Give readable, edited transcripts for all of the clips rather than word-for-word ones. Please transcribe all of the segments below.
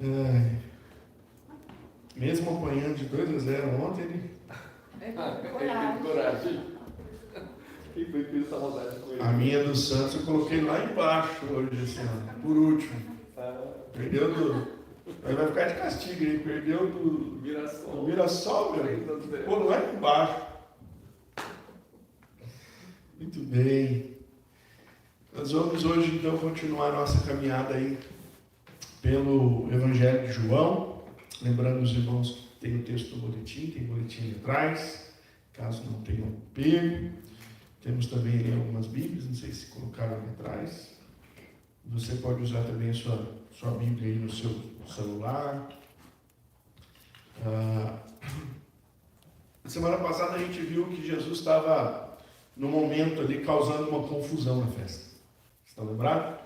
É, mesmo apanhando de 2-0 ontem, ele... Ele teve coragem. Quem foi que fez essa maldade com ele? A minha do Santos eu coloquei lá embaixo hoje, assim, ó, por último. Perdeu do... Aí vai ficar de castigo, ele perdeu do Mirassol, meu. Pô, lá embaixo. Muito bem. Nós vamos hoje, então, continuar nossa caminhada aí pelo Evangelho de João. Lembrando os irmãos que tem o texto do boletim, tem boletim ali atrás, caso não tenham pego. Temos também ali algumas Bíblias, não sei se colocaram ali atrás. Você pode usar também a sua Bíblia aí no seu celular. Semana passada a gente viu que Jesus estava, no momento ali, causando uma confusão na festa. Estão lembrados?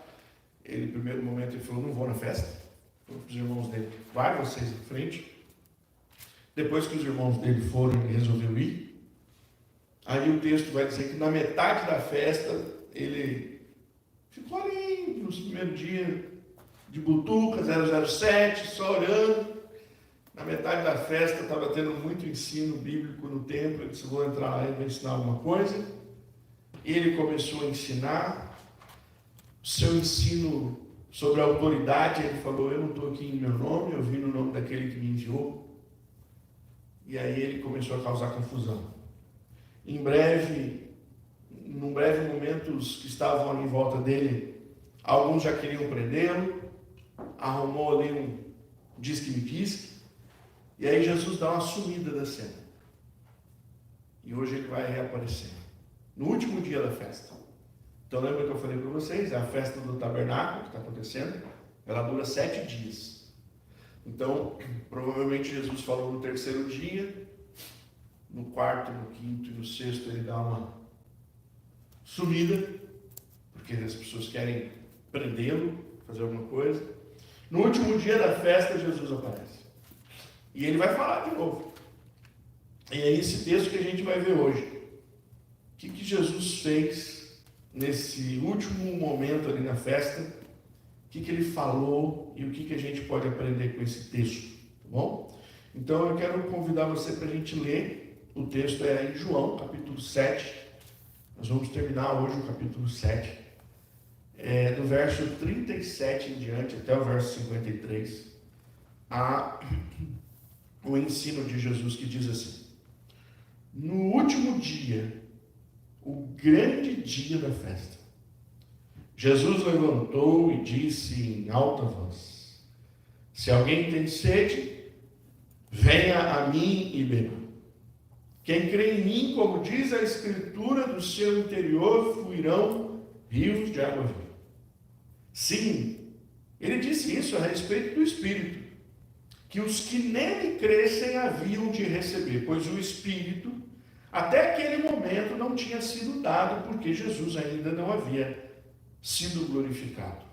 Ele, no primeiro momento, ele falou, não vou na festa. Falou para os irmãos dele, vai vocês em frente. Depois que os irmãos dele foram, ele resolveu ir. Aí o texto vai dizer que na metade da festa, ele ficou ali, no primeiro dia, de butuca, 007, só orando. Na metade da festa, estava tendo muito ensino bíblico no templo. Ele disse, vou entrar lá e vou ensinar alguma coisa. Ele começou a ensinar. Seu ensino sobre a autoridade, ele falou, eu não estou aqui em meu nome, eu vim no nome daquele que me enviou. E aí ele começou a causar confusão. Num breve momento, os que estavam ali em volta dele, alguns já queriam prendê-lo, arrumou ali um disque-me-disque, e aí Jesus dá uma sumida da cena. E hoje ele vai reaparecer, no último dia da festa. Então lembra que eu falei para vocês, é a festa do tabernáculo que está acontecendo, ela dura 7 dias. Então, provavelmente Jesus falou no terceiro dia, no quarto, no quinto e no sexto ele dá uma sumida, porque as pessoas querem prendê-lo, fazer alguma coisa. No último dia da festa, Jesus aparece. E ele vai falar de novo. E é esse texto que a gente vai ver hoje. O que Jesus fez nesse último momento ali na festa? O que ele falou e o que a gente pode aprender com esse texto? Tá bom? Então eu quero convidar você para a gente ler. O texto é em João, capítulo 7. Nós vamos terminar hoje o capítulo 7. Do verso 37 em diante, até o verso 53. Há o ensino de Jesus que diz assim: no último dia, o grande dia da festa, Jesus levantou e disse em alta voz: se alguém tem sede, venha a mim e beba. Quem crê em mim, como diz a Escritura, do seu interior fluirão rios de água viva. Sim, ele disse isso a respeito do Espírito, que os que nele crescem haviam de receber, pois o Espírito, até aquele momento, não tinha sido dado, porque Jesus ainda não havia sido glorificado.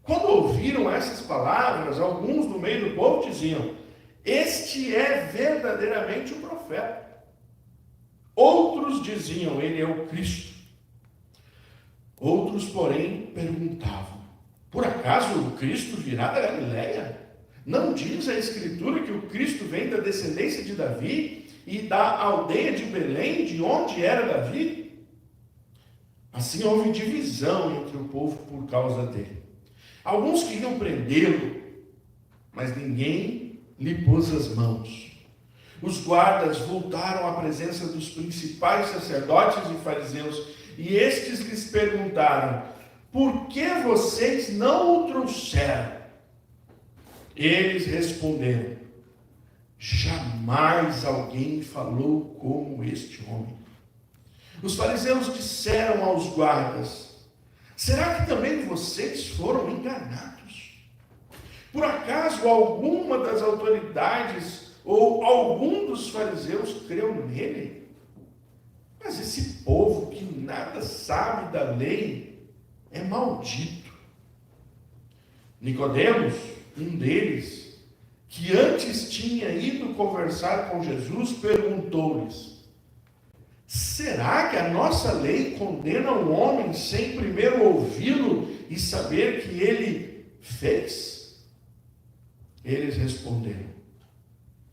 Quando ouviram essas palavras, alguns no meio do povo diziam: este é verdadeiramente o profeta. Outros diziam: ele é o Cristo. Outros, porém, perguntavam: por acaso o Cristo virá da Galileia? Não diz a Escritura que o Cristo vem da descendência de Davi e da aldeia de Belém, de onde era Davi? Assim houve divisão entre o povo por causa dele. Alguns queriam prendê-lo, mas ninguém lhe pôs as mãos. Os guardas voltaram à presença dos principais sacerdotes e fariseus, e estes lhes perguntaram: por que vocês não o trouxeram? Eles responderam: jamais alguém falou como este homem. Os fariseus disseram aos guardas: será que também vocês foram enganados? Por acaso alguma das autoridades ou algum dos fariseus creu nele? Mas esse povo que nada sabe da lei é maldito. Nicodemos, um deles, que antes tinha ido conversar com Jesus, perguntou-lhes: será que a nossa lei condena um homem sem primeiro ouvi-lo e saber que ele fez? Eles responderam: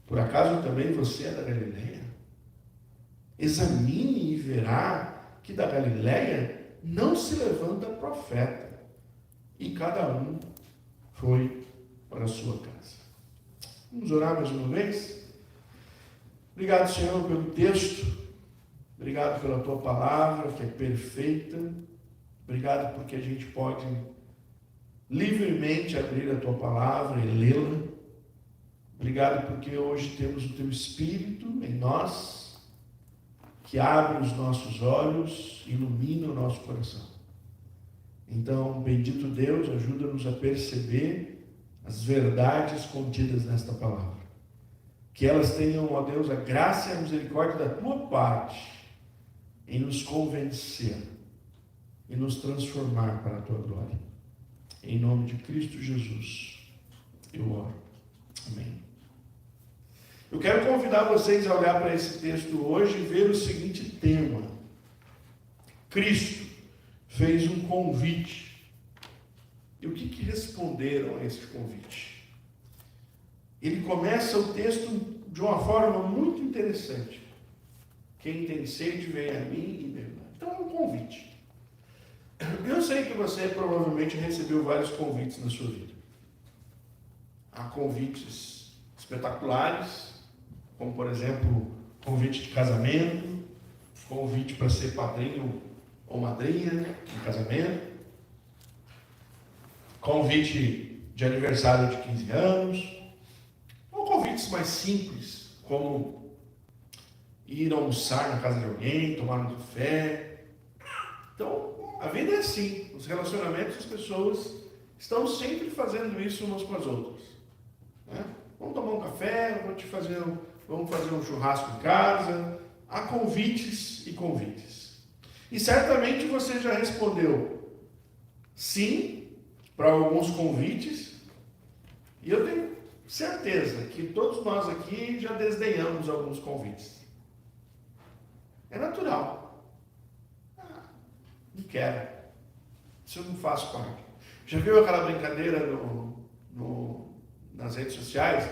por acaso também você é da Galileia? Examine e verá que da Galileia não se levanta profeta. E cada um foi para a sua casa. Vamos orar mais uma vez? Obrigado, Senhor, pelo texto. Obrigado pela tua palavra, que é perfeita. Obrigado porque a gente pode livremente abrir a tua palavra e lê-la. Obrigado porque hoje temos o teu Espírito em nós, que abre os nossos olhos, ilumina o nosso coração. Então, bendito Deus, ajuda-nos a perceber as verdades contidas nesta palavra. Que elas tenham, ó Deus, a graça e a misericórdia da tua parte em nos convencer e nos transformar para a tua glória. Em nome de Cristo Jesus, eu oro. Amém. Eu quero convidar vocês a olhar para esse texto hoje e ver o seguinte tema. Cristo fez um convite. E o que responderam a esse convite? Ele começa o texto de uma forma muito interessante. Quem tem sede, vem a mim e beba. Então é um convite. Eu sei que você provavelmente recebeu vários convites na sua vida. Há convites espetaculares, como por exemplo, convite de casamento, convite para ser padrinho ou madrinha de casamento, convite de aniversário de 15 anos, ou convites mais simples, como ir almoçar na casa de alguém, tomar um café. Então, a vida é assim. Os relacionamentos, as pessoas estão sempre fazendo isso umas com as outras. Né? Vamos tomar um café, vamos fazer um churrasco em casa. Há convites e convites. E certamente você já respondeu sim para alguns convites. E eu tenho certeza que todos nós aqui já desdenhamos alguns convites. É natural. Não quero. Isso eu não faço parte. Já viu aquela brincadeira nas redes sociais?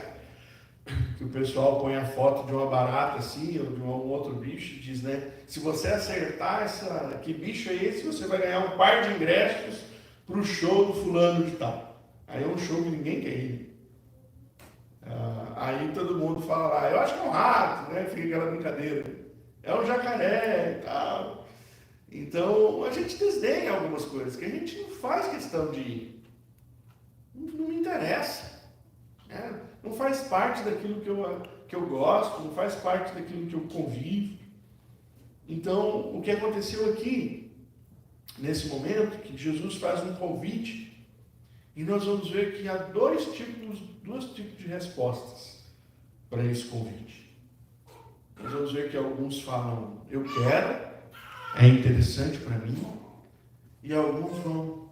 Que o pessoal põe a foto de uma barata assim, ou de um outro bicho, e diz, né? Se você acertar que bicho é esse, você vai ganhar um par de ingressos para o show do fulano de tal. Aí é um show que ninguém quer ir. Aí todo mundo fala lá, eu acho que é um rato, né? Fica aquela brincadeira. É um jacaré e tal. Então, a gente desdenha algumas coisas que a gente não faz questão de ir. Não me interessa. Né? Não faz parte daquilo que eu gosto, não faz parte daquilo que eu convivo. Então, o que aconteceu aqui, nesse momento, que Jesus faz um convite, e nós vamos ver que há dois tipos de respostas para esse convite. Nós vamos ver que alguns falam, eu quero, é interessante para mim, e alguns não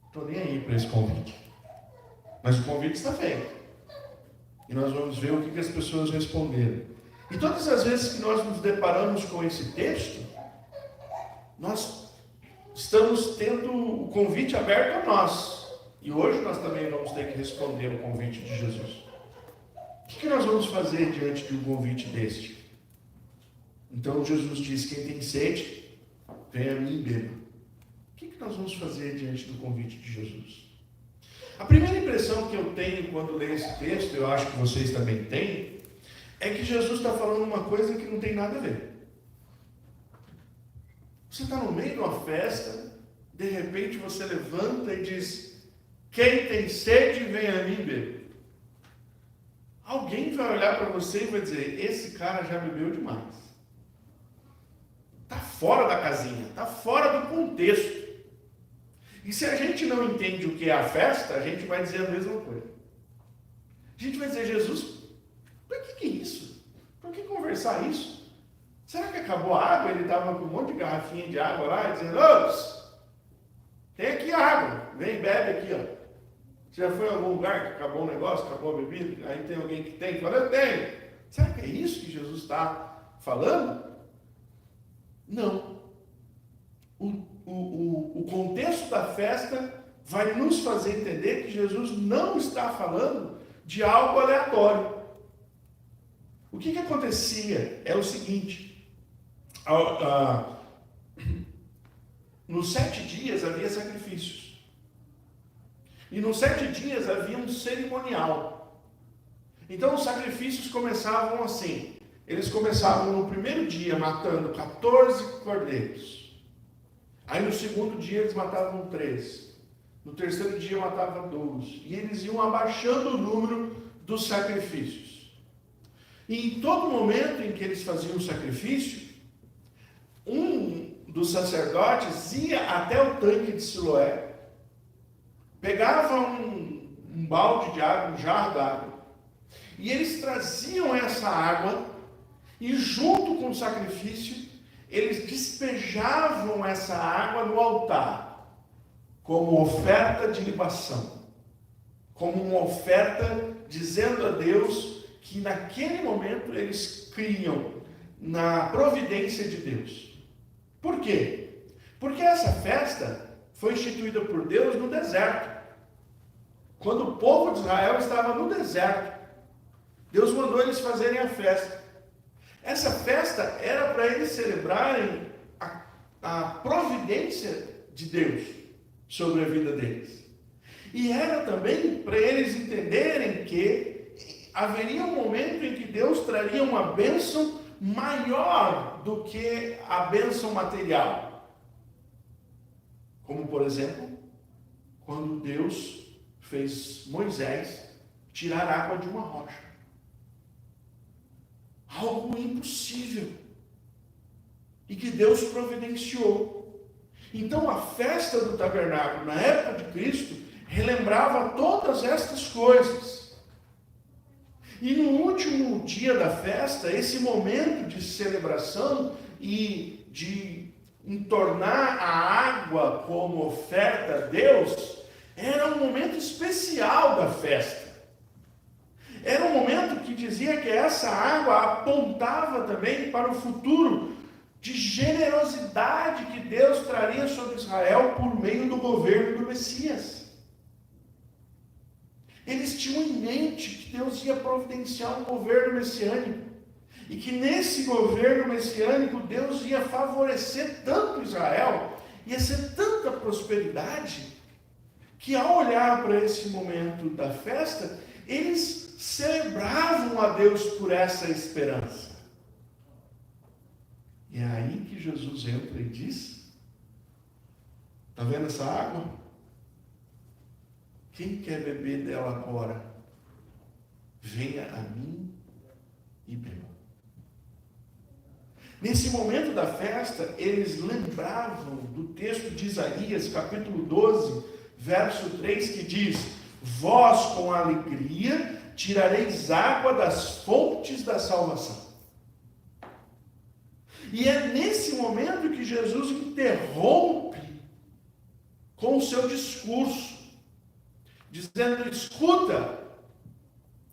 estou nem aí para esse convite. Mas o convite está feito. E nós vamos ver o que as pessoas responderam. E todas as vezes que nós nos deparamos com esse texto, nós estamos tendo o convite aberto a nós. E hoje nós também vamos ter que responder o convite de Jesus. O que nós vamos fazer diante de um convite deste? Então Jesus diz, quem tem sede, venha a mim e beba. O que nós vamos fazer diante do convite de Jesus? A primeira impressão que eu tenho quando leio esse texto, eu acho que vocês também têm, é que Jesus está falando uma coisa que não tem nada a ver. Você está no meio de uma festa, de repente você levanta e diz, quem tem sede, venha a mim e beba. Alguém vai olhar para você e vai dizer, esse cara já bebeu demais. Está fora da casinha, está fora do contexto. E se a gente não entende o que é a festa, a gente vai dizer a mesma coisa. A gente vai dizer, Jesus, para que é isso? Para que conversar isso? Será que acabou a água? Ele estava com um monte de garrafinha de água lá, dizendo, tem aqui água, vem bebe aqui, ó. Você já foi em algum lugar que acabou o negócio, acabou a bebida? Aí tem alguém que tem, fala, eu tenho. Será que é isso que Jesus está falando? Não. O contexto da festa vai nos fazer entender que Jesus não está falando de algo aleatório. O que acontecia é o seguinte: nos 7 dias havia sacrifícios, e nos 7 dias havia um cerimonial. Então os sacrifícios começavam assim. Eles começavam no primeiro dia matando 14 cordeiros. Aí no segundo dia eles matavam 3. No terceiro dia matavam 12. E eles iam abaixando o número dos sacrifícios. E em todo momento em que eles faziam o sacrifício, um dos sacerdotes ia até o tanque de Siloé, pegava um balde de água, um jarro d'água, e eles traziam essa água, e junto com o sacrifício, eles despejavam essa água no altar, como oferta de libação, como uma oferta dizendo a Deus que naquele momento eles criam na providência de Deus. Por quê? Porque essa festa foi instituída por Deus no deserto. Quando o povo de Israel estava no deserto, Deus mandou eles fazerem a festa. Essa festa era para eles celebrarem a providência de Deus sobre a vida deles. E era também para eles entenderem que haveria um momento em que Deus traria uma bênção maior do que a bênção material. Como, por exemplo, quando Deus fez Moisés tirar água de uma rocha. Algo impossível. E que Deus providenciou. Então a festa do tabernáculo, na época de Cristo, relembrava todas estas coisas. E no último dia da festa, esse momento de celebração e de entornar a água como oferta a Deus, era um momento especial da festa. Era um momento que dizia que essa água apontava também para o futuro de generosidade que Deus traria sobre Israel por meio do governo do Messias. Eles tinham em mente que Deus ia providenciar um governo messiânico. E que nesse governo messiânico Deus ia favorecer tanto Israel, ia ser tanta prosperidade, que ao olhar para esse momento da festa, eles celebravam a Deus por essa esperança. E é aí que Jesus entra e diz: está vendo essa água? Quem quer beber dela agora, venha a mim e beba. Nesse momento da festa, eles lembravam do texto de Isaías, capítulo 12, verso 3, que diz: vós com alegria tirareis água das fontes da salvação. E é nesse momento que Jesus interrompe com o seu discurso, dizendo: escuta,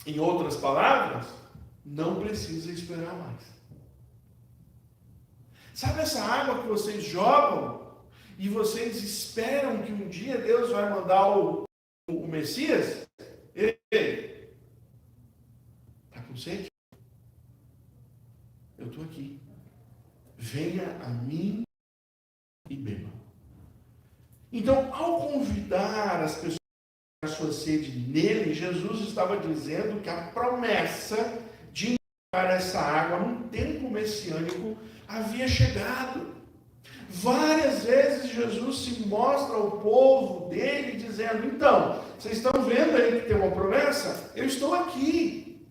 em outras palavras, não precisa esperar mais. Sabe essa água que vocês jogam e vocês esperam que um dia Deus vai mandar o Messias? Ei, está com sede? Eu estou aqui. Venha a mim e beba. Então, ao convidar as pessoas a sua sede nele, Jesus estava dizendo que a promessa de encontrar essa água num tempo messiânico havia chegado. Várias vezes Jesus se mostra ao povo dele dizendo: então, vocês estão vendo aí que tem uma promessa? Eu estou aqui.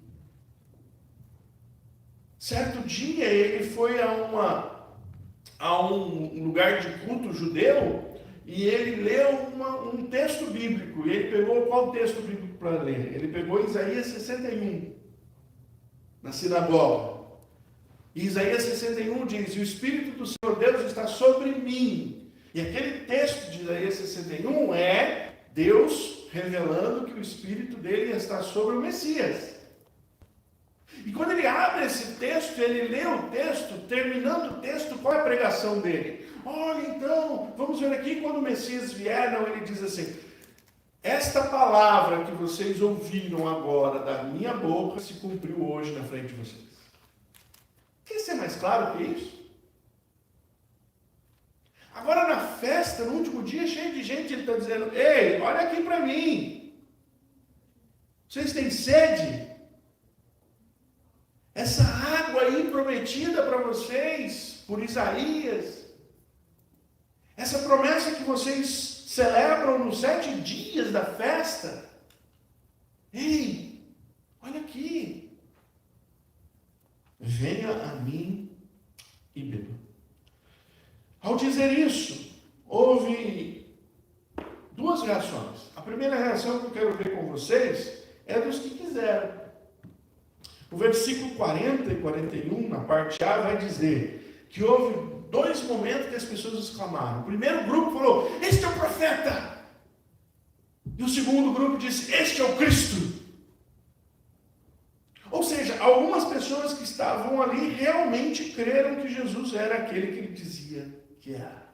Certo dia ele foi a um lugar de culto judeu e ele leu um texto bíblico. E ele pegou qual texto bíblico para ler? Ele pegou Isaías 61, na sinagoga. E Isaías 61 diz: e o Espírito do Senhor Deus está sobre mim. E aquele texto de Isaías 61 é Deus revelando que o Espírito dele está sobre o Messias. E quando ele abre esse texto, ele lê o texto, terminando o texto, qual é a pregação dele? Olha, então, vamos ver aqui, quando o Messias vier, não, ele diz assim: esta palavra que vocês ouviram agora da minha boca se cumpriu hoje na frente de vocês. Quer ser mais claro que isso? Agora na festa, no último dia, cheio de gente, ele está dizendo: ei, olha aqui para mim. Vocês têm sede? Essa água aí prometida para vocês por Isaías, essa promessa que vocês celebram nos 7 dias da festa. Ei, olha aqui. Venha a mim e beba. Ao dizer isso, houve 2 reações. A primeira reação que eu quero ver com vocês é dos que quiseram. O versículo 40 e 41, na parte A, vai dizer que houve 2 momentos que as pessoas exclamaram. O primeiro grupo falou: este é o profeta. E o segundo grupo disse: este é o Cristo. Ou seja, algumas pessoas que estavam ali realmente creram que Jesus era aquele que ele dizia que era.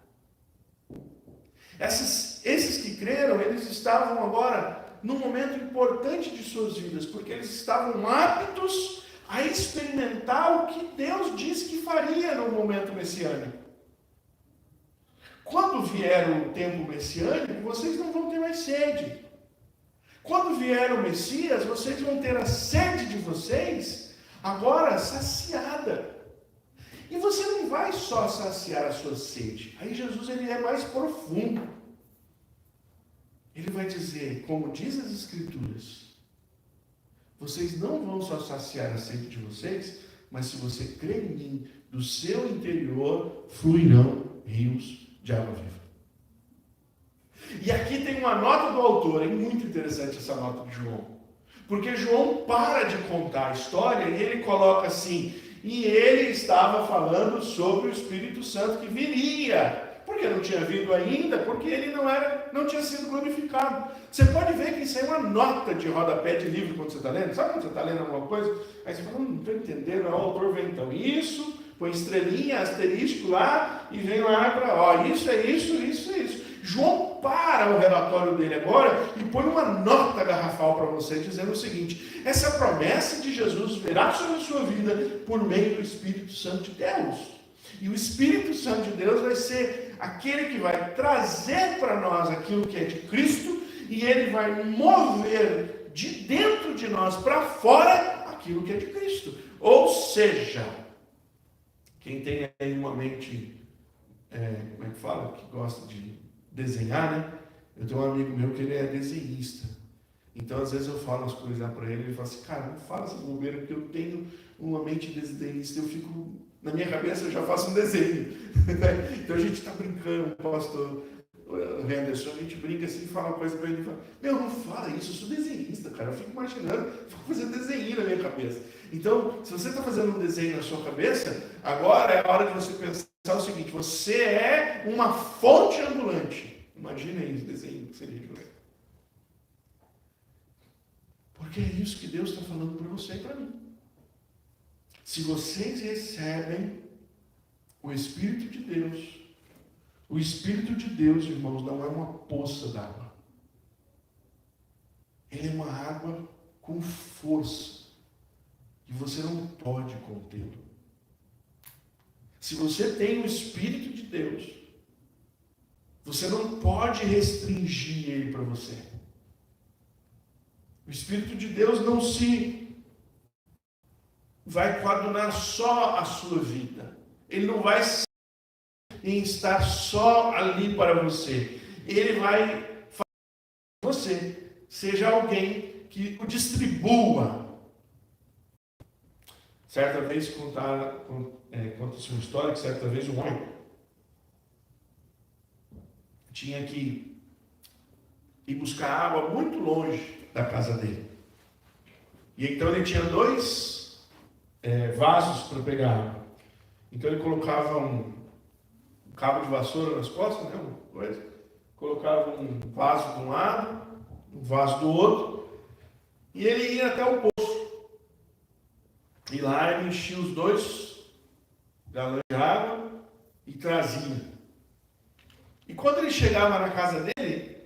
Esses que creram, eles estavam agora num momento importante de suas vidas, porque eles estavam aptos a experimentar o que Deus disse que faria no momento messiânico. Quando vier o tempo messiânico, vocês não vão ter mais sede. Quando vier o Messias, vocês vão ter a sede de vocês agora saciada. E você não vai só saciar a sua sede. Aí Jesus, ele é mais profundo. Ele vai dizer, como diz as Escrituras, vocês não vão só saciar a sede de vocês, mas se você crer em mim, do seu interior fluirão rios de água viva. E aqui tem uma nota do autor, é muito interessante essa nota de João. Porque João para de contar a história e ele coloca assim: e ele estava falando sobre o Espírito Santo que viria. Porque não tinha vindo ainda, porque ele não tinha sido glorificado. Você pode ver que isso é uma nota de rodapé de livro quando você está lendo. Sabe quando você está lendo alguma coisa? Aí você fala: não estou entendendo. Aí o autor vem então, isso, põe estrelinha, asterisco lá, e vem lá para, ó, isso é isso, isso é isso. João para o relatório dele agora e põe uma nota garrafal para você, dizendo o seguinte: essa promessa de Jesus virá sobre a sua vida por meio do Espírito Santo de Deus. E o Espírito Santo de Deus vai ser aquele que vai trazer para nós aquilo que é de Cristo, e ele vai mover de dentro de nós para fora aquilo que é de Cristo. Ou seja, quem tem aí uma mente, como é que fala? Que gosta de desenhar, né? Eu tenho um amigo meu que ele é desenhista. Então, às vezes eu falo as coisas lá para ele, ele fala assim: cara, não fala essas bobeiras, porque eu tenho uma mente de desenhista, eu fico, na minha cabeça eu já faço um desenho. Então a gente está brincando, o pastor Henderson, a gente brinca assim, fala uma coisa para ele, fala: meu, não fala isso, eu sou desenhista, cara, eu fico imaginando, fico fazendo desenho na minha cabeça. Então, se você está fazendo um desenho na sua cabeça, agora é a hora de você pensar o seguinte: você é uma fonte ambulante. Imagina aí esse desenho que seria de você. Porque é isso que Deus está falando para você e para mim. Se vocês recebem o Espírito de Deus, o Espírito de Deus, irmãos, não é uma poça d'água. Ele é uma água com força. E você não pode contê-lo. Se você tem o Espírito de Deus, você não pode restringir ele para você. O Espírito de Deus não vai coadunar só a sua vida. Ele não vai estar só ali para você. Ele vai fazer que você seja alguém que o distribua. Certa vez conta-se uma história que certa vez um homem tinha que ir buscar água muito longe da casa dele. E então ele tinha 2 vasos para pegar água. Então ele colocava um cabo de vassoura nas costas, né? Colocava um vaso de um lado, um vaso do outro, e ele ia até o poço. E lá ele enchia os 2 galões de água e trazia. E quando ele chegava na casa dele,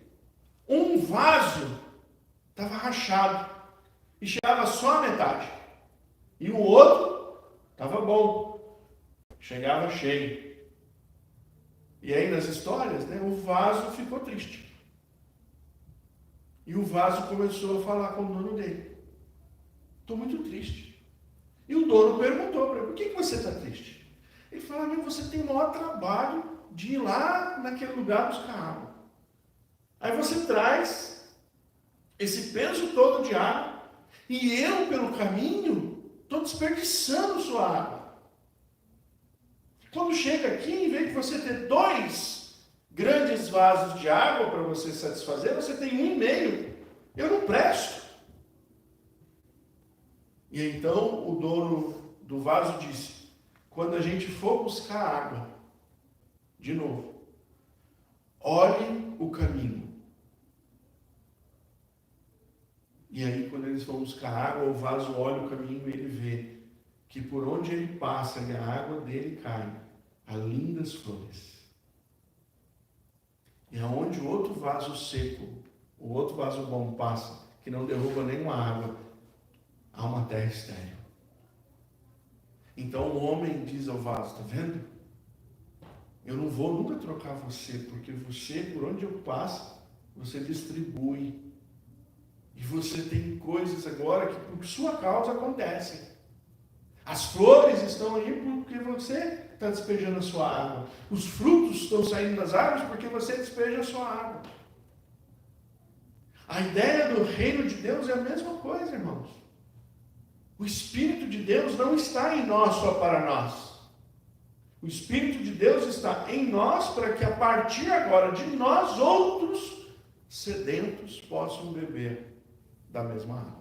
um vaso estava rachado e chegava só a metade. E o outro estava bom, chegava cheio. E aí nas histórias, né, o vaso ficou triste. E o vaso começou a falar com o dono dele. Estou muito triste. E o dono perguntou para ele, por que você está triste? Ele falou, você tem o maior trabalho de ir lá naquele lugar buscar água. Aí você traz esse peso todo de água e eu, pelo caminho, estou desperdiçando sua água. Quando chega aqui, em vez de você ter 2 grandes vasos de água para você satisfazer, você tem 1,5. Eu não presto. E então o dono do vaso disse, quando a gente for buscar água, de novo, olhe o caminho. E aí, quando eles vão buscar água, o vaso olha o caminho e ele vê que por onde ele passa e a água dele cai, há lindas flores. E aonde o outro vaso seco, o outro vaso bom passa, que não derruba nenhuma água, há uma terra estéril. Então o homem diz ao vaso, está vendo? Eu não vou nunca trocar você, porque você, por onde eu passo, você distribui. E você tem coisas agora que por sua causa acontecem. As flores estão aí porque você está despejando a sua água. Os frutos estão saindo das árvores porque você despeja a sua água. A ideia do reino de Deus é a mesma coisa, irmãos. O Espírito de Deus não está em nós só para nós. O Espírito de Deus está em nós para que a partir agora de nós outros sedentos possam beber da mesma água.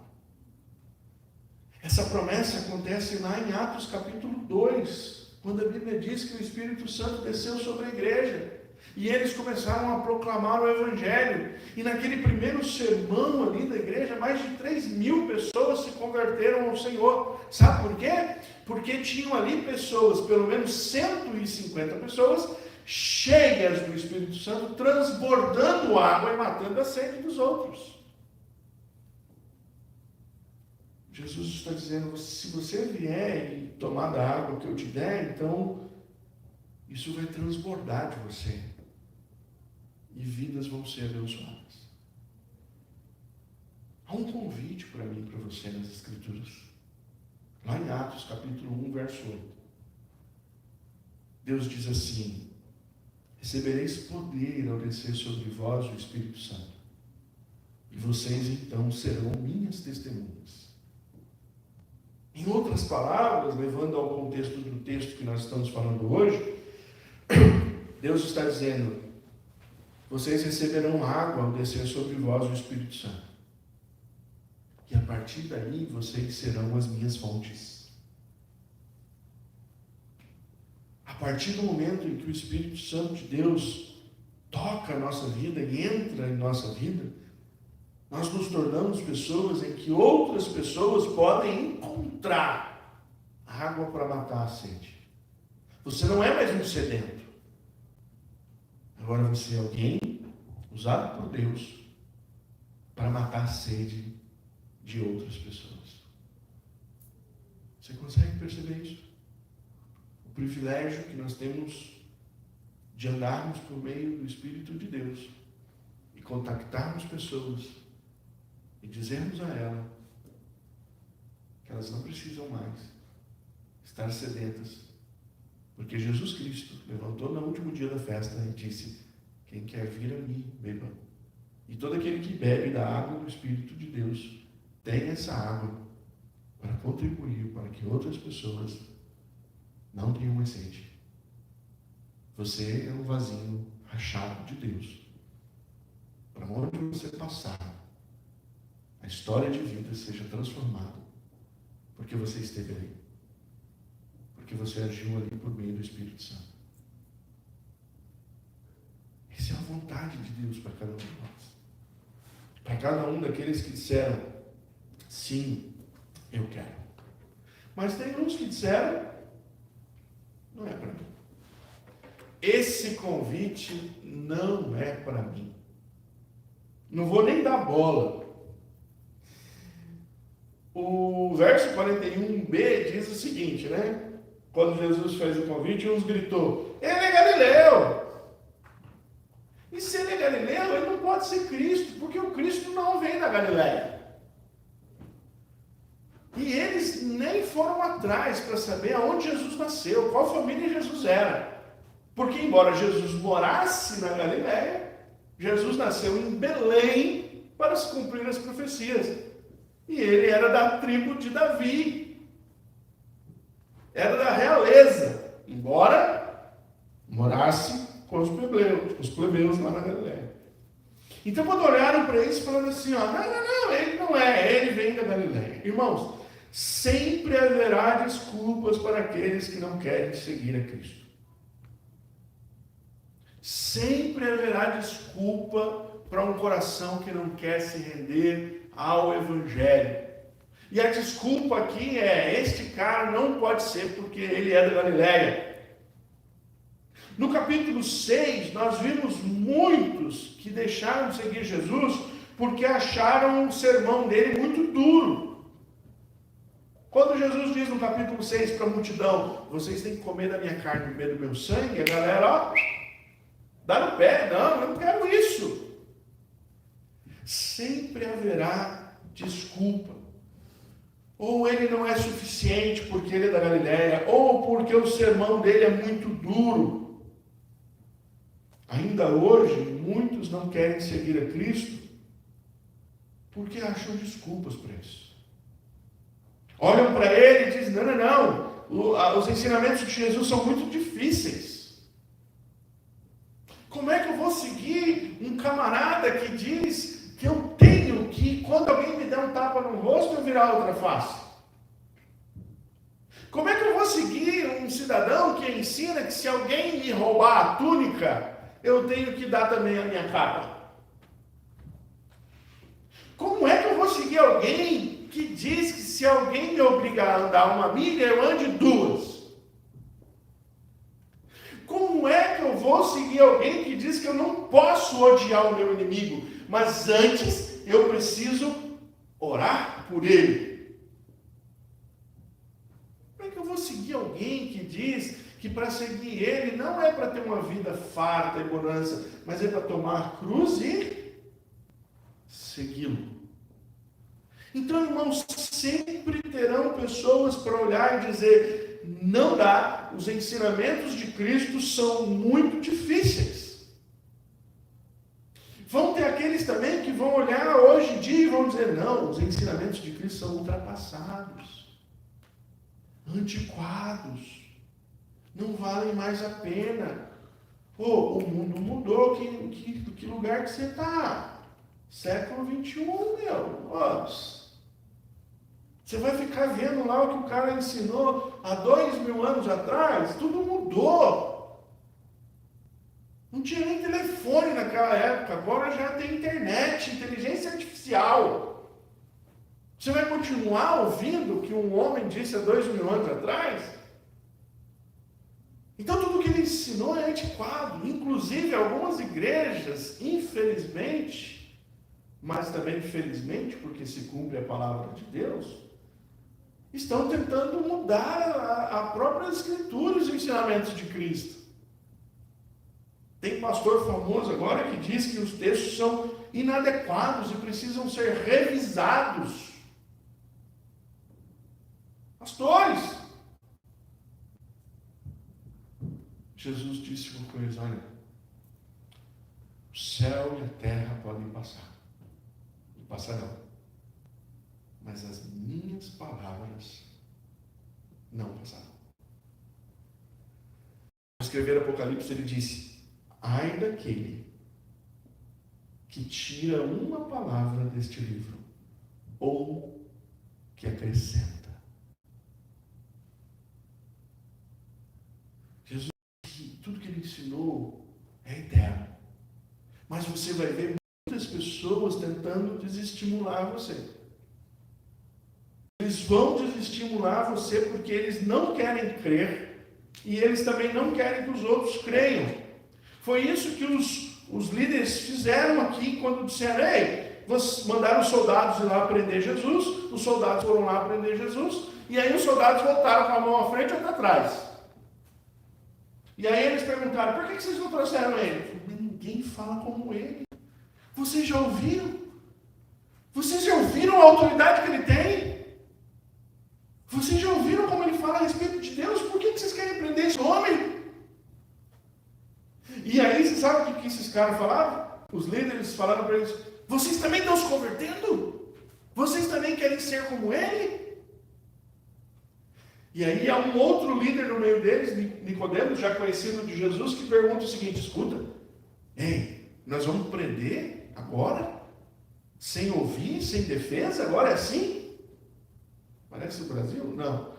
Essa promessa acontece lá em Atos capítulo 2, quando a Bíblia diz que o Espírito Santo desceu sobre a igreja. E eles começaram a proclamar o Evangelho. E naquele primeiro sermão ali da igreja, mais de 3.000 pessoas se converteram ao Senhor. Sabe por quê? Porque tinham ali pessoas, pelo menos 150 pessoas, cheias do Espírito Santo, transbordando água e matando a sede dos outros. Jesus está dizendo, se você vier e tomar da água que eu te der, então isso vai transbordar de você. E vidas vão ser abençoadas. Há um convite para mim, para você nas Escrituras. Lá em Atos, capítulo 1, verso 8. Deus diz assim, recebereis poder ao descer sobre vós o Espírito Santo. E vocês então serão minhas testemunhas. Em outras palavras, levando ao contexto do texto que nós estamos falando hoje, Deus está dizendo, vocês receberão água ao descer sobre vós o Espírito Santo. E a partir daí, vocês serão as minhas fontes. A partir do momento em que o Espírito Santo de Deus toca a nossa vida e entra em nossa vida, nós nos tornamos pessoas em que outras pessoas podem encontrar água para matar a sede. Você não é mais um sedento. Agora você é alguém usado por Deus para matar a sede de outras pessoas. Você consegue perceber isso? O privilégio que nós temos de andarmos por meio do Espírito de Deus e contactarmos pessoas e dizermos a ela que elas não precisam mais estar sedentas, porque Jesus Cristo levantou no último dia da festa e disse, quem quer vir a mim, beba. E todo aquele que bebe da água do Espírito de Deus tem essa água para contribuir para que outras pessoas não tenham mais sede. Você é um vasinho rachado de Deus. Para onde você passar, a história de vida seja transformada, porque você esteve ali. Porque você agiu ali por meio do Espírito Santo. Essa é a vontade de Deus para cada um de nós. Para cada um daqueles que disseram, sim, eu quero. Mas tem uns que disseram, não é para mim. Esse convite não é para mim. Não vou nem dar bola. O verso 41b diz o seguinte, né? Quando Jesus fez o convite, uns gritou: ele é Galileu! E se ele é Galileu, ele não pode ser Cristo, porque o Cristo não vem da Galileia. E eles nem foram atrás para saber aonde Jesus nasceu, qual família Jesus era. Porque embora Jesus morasse na Galileia, Jesus nasceu em Belém para se cumprir as profecias. E ele era da tribo de Davi. Era da realeza, embora morasse com os plebeus lá na Galileia. Então, quando olharam para isso, falaram assim, ó, não, ele não é, ele vem da Galileia. Irmãos, sempre haverá desculpas para aqueles que não querem seguir a Cristo. Sempre haverá desculpa para um coração que não quer se render ao Evangelho. E a desculpa aqui é, este cara não pode ser porque ele é da Galileia. No capítulo 6, nós vimos muitos que deixaram de seguir Jesus porque acharam o sermão dele muito duro. Quando Jesus diz no capítulo 6 para a multidão, vocês têm que comer da minha carne e beber do meu sangue, a galera, ó, dá no pé, não, eu não quero isso. Sempre haverá desculpa. Ou ele não é suficiente porque ele é da Galileia, ou porque o sermão dele é muito duro. Ainda hoje, muitos não querem seguir a Cristo porque acham desculpas para isso. Olham para ele e dizem, não, os ensinamentos de Jesus são muito difíceis. Como é que eu vou seguir um camarada que diz que eu tenho que, quando alguém me der um tapa no rosto, eu virar outra face? Como é que eu vou seguir um cidadão que ensina que se alguém me roubar a túnica, eu tenho que dar também a minha capa? Como é que eu vou seguir alguém que diz que se alguém me obrigar a andar uma milha, eu ande duas? Como é que eu vou seguir alguém que diz que eu não posso odiar o meu inimigo, mas antes eu preciso orar por ele? Como é que eu vou seguir alguém que diz que para seguir ele não é para ter uma vida farta e bonança, mas é para tomar a cruz e segui-lo? Então, irmãos, sempre terão pessoas para olhar e dizer, não dá, os ensinamentos de Cristo são muito difíceis. Vão ter aqueles também que vão olhar hoje em dia e vão dizer, não, os ensinamentos de Cristo são ultrapassados, antiquados, não valem mais a pena. Pô, o mundo mudou, que lugar que você está? Século 21, meu. Nossa. Você vai ficar vendo lá o que o cara ensinou há 2000 anos atrás? Tudo mudou. Não tinha nem telefone naquela época, agora já tem internet, inteligência artificial. Você vai continuar ouvindo o que um homem disse há 2000 anos atrás? Então tudo que ele ensinou é antiquado. Inclusive algumas igrejas, infelizmente, mas também felizmente, porque se cumpre a palavra de Deus, estão tentando mudar a própria Escritura e os ensinamentos de Cristo. Tem pastor famoso agora que diz que os textos são inadequados e precisam ser revisados. Pastores! Jesus disse uma coisa, olha, o céu e a terra podem passar, e passarão, mas as minhas palavras não passarão. Ao escrever Apocalipse, ele disse, ai daquele que tira uma palavra deste livro, ou que acrescenta. Jesus disse que tudo que ele ensinou é eterno, mas você vai ver muitas pessoas tentando desestimular você. Eles vão desestimular você porque eles não querem crer e eles também não querem que os outros creiam. Foi isso que os os líderes fizeram aqui quando disseram: ei, mandaram os soldados ir lá prender Jesus, os soldados foram lá prender Jesus, e aí os soldados voltaram com a mão à frente e outra atrás. E aí eles perguntaram: por que vocês não trouxeram ele? Ninguém fala como ele. Vocês já ouviram? Vocês já ouviram a autoridade que ele tem? Vocês já ouviram como ele fala a respeito de Deus? Por que vocês querem prender esse homem? E aí, você sabe o que esses caras falavam? Os líderes falaram para eles: vocês também estão se convertendo? Vocês também querem ser como ele? E aí há um outro líder no meio deles, Nicodemos, já conhecido de Jesus, que pergunta o seguinte: escuta, ei, nós vamos prender agora? Sem ouvir, sem defesa? Agora é assim? Parece o Brasil? Não.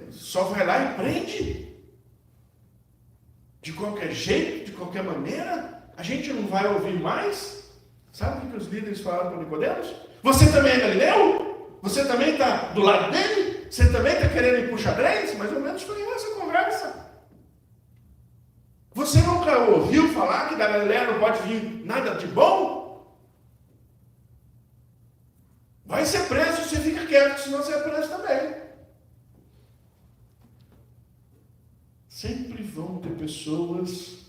Só vai lá e prende? De qualquer jeito, de qualquer maneira? A gente não vai ouvir mais? Sabe o que os líderes falaram para Nicodemos? Você também é galileu? Você também está do lado dele? Você também está querendo ir para o xadrez? Mais ou menos foi essa conversa. Você nunca ouviu falar que da Galileia não pode vir nada de bom? Vai ser preso, você fica quieto, senão você é preso também. Sempre vão ter pessoas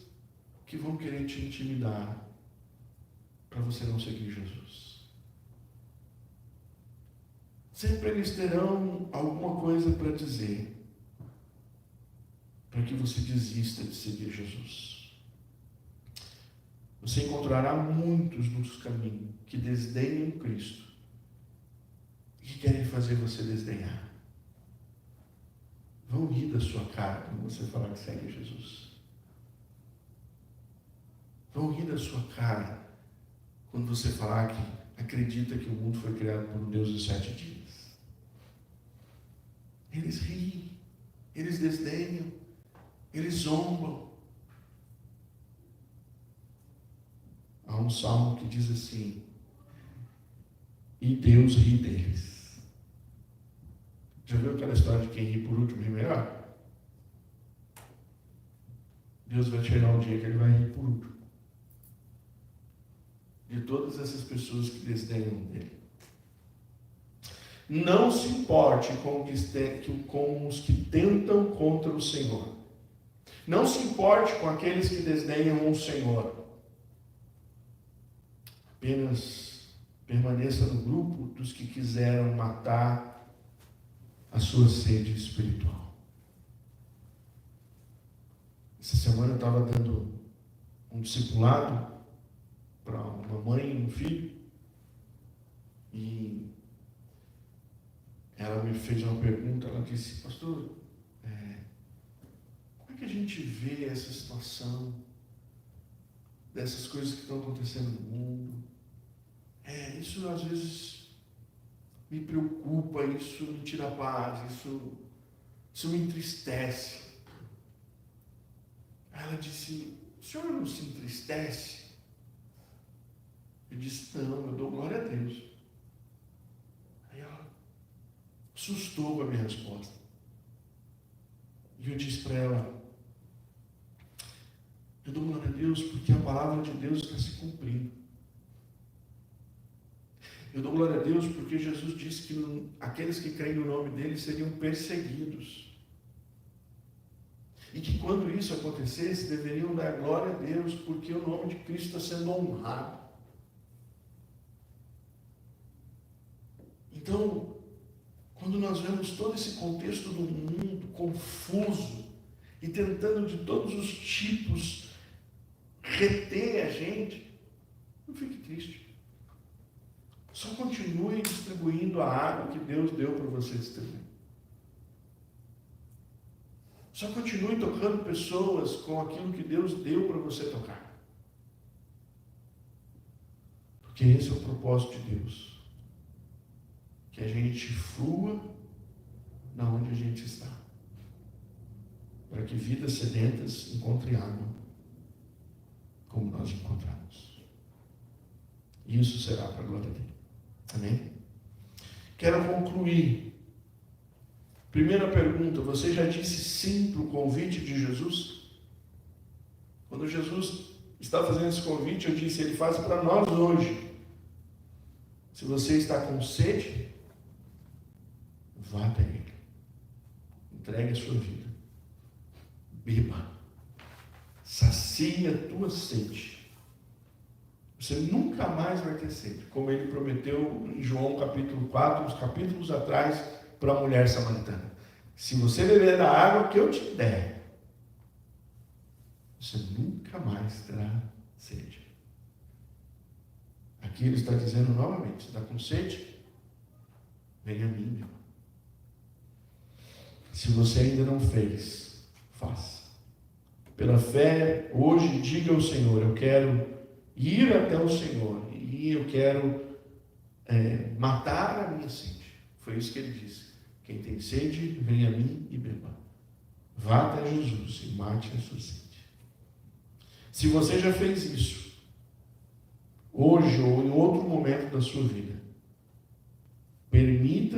que vão querer te intimidar para você não seguir Jesus. Sempre eles terão alguma coisa para dizer para que você desista de seguir Jesus. Você encontrará muitos nos caminhos que desdenham Cristo e que querem fazer você desdenhar. Vão rir da sua cara quando você falar que segue Jesus. Vão rir da sua cara quando você falar que acredita que o mundo foi criado por um Deus de 7 dias. Eles riem, eles desdenham, eles zombam. Há um salmo que diz assim: e Deus ri deles. Já viu aquela história de quem ri por último ri melhor? Deus vai chegar um dia que ele vai rir por último. De todas essas pessoas que desdenham dele. Não se importe com os que tentam contra o Senhor. Não se importe com aqueles que desdenham o Senhor. Apenas permaneça no grupo dos que quiseram matar a sua sede espiritual. Essa semana eu estava dando um discipulado para uma mãe e um filho, e ela me fez uma pergunta. Ela disse: pastor, como é que a gente vê essa situação, dessas coisas que estão acontecendo no mundo? Isso às vezes me preocupa, isso me tira a paz, isso me entristece. Ela disse: o senhor não se entristece? Eu disse: não, eu dou glória a Deus. Aí ela assustou com a minha resposta. E eu disse para ela: eu dou glória a Deus porque a palavra de Deus está se cumprindo. Eu dou glória a Deus porque Jesus disse que aqueles que creem no nome dele seriam perseguidos. E que quando isso acontecesse, deveriam dar glória a Deus porque o nome de Cristo está sendo honrado. Então, quando nós vemos todo esse contexto do mundo confuso e tentando de todos os tipos reter a gente, não fique triste. Só continue distribuindo a água que Deus deu para você distribuir. Só continue tocando pessoas com aquilo que Deus deu para você tocar. Porque esse é o propósito de Deus. Que a gente flua na onde a gente está. Para que vidas sedentas encontrem água, como nós encontramos. E isso será para a glória dele. Amém? Quero concluir. Primeira pergunta: você já disse sim para o convite de Jesus? Quando Jesus está fazendo esse convite, eu disse, ele faz para nós hoje. Se você está com sede, vá até ele. Entregue a sua vida. Beba. Sacia a tua sede. Você nunca mais vai ter sede, como ele prometeu em João capítulo 4, uns capítulos atrás, para a mulher samaritana. Se você beber da água que eu te der, você nunca mais terá sede. Aqui ele está dizendo novamente, você está com sede? Venha a mim, meu. Se você ainda não fez, faça. Pela fé, hoje diga ao Senhor, eu quero ir até o Senhor e eu quero matar a minha sede. Foi isso que ele disse. Quem tem sede, venha a mim e beba. Vá até Jesus e mate a sua sede. Se você já fez isso, hoje ou em outro momento da sua vida, permita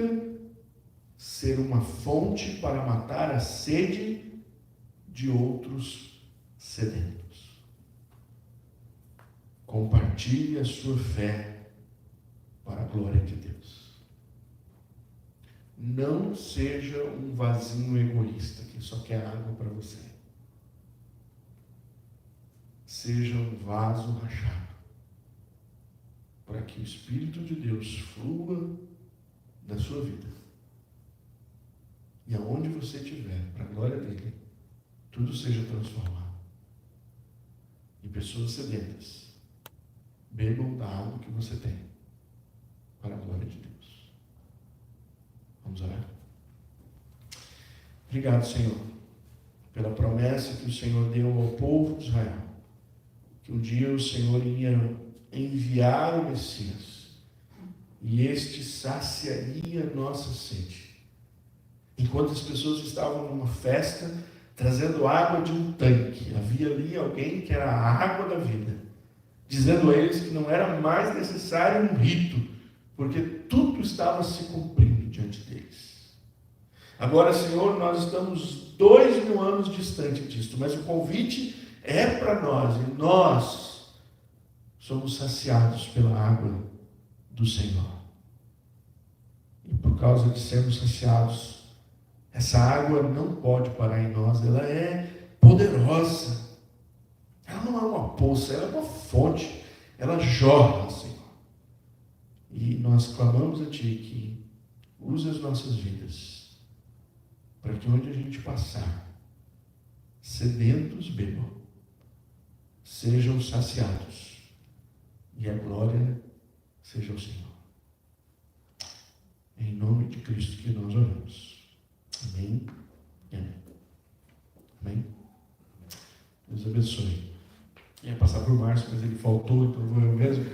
ser uma fonte para matar a sede de outros sedentos. Compartilhe a sua fé para a glória de Deus. Não seja um vasinho egoísta que só quer água para você. Seja um vaso rachado, para que o Espírito de Deus flua da sua vida. E aonde você estiver, para a glória dele, tudo seja transformado. E pessoas sedentas bebam da água que você tem, para a glória de Deus. Vamos orar? Obrigado, Senhor, pela promessa que o Senhor deu ao povo de Israel, que um dia o Senhor ia enviar o Messias, e este saciaria a nossa sede. Enquanto as pessoas estavam numa festa, trazendo água de um tanque, havia ali alguém que era a água da vida, dizendo a eles que não era mais necessário um rito, porque tudo estava se cumprindo diante deles. Agora, Senhor, nós estamos 2000 anos distante disto, mas o convite é para nós, e nós somos saciados pela água do Senhor. E por causa de sermos saciados, essa água não pode parar em nós, ela é poderosa. Ela não é uma poça, ela é uma fonte, ela jorra, Senhor. E nós clamamos a Ti que use as nossas vidas, para que onde a gente passar, sedentos bebam, sejam saciados, e a glória seja o Senhor. Em nome de Cristo que nós oramos. Amém e amém. Amém? Deus abençoe. Ia passar por Márcio, mas ele faltou, então vou eu mesmo.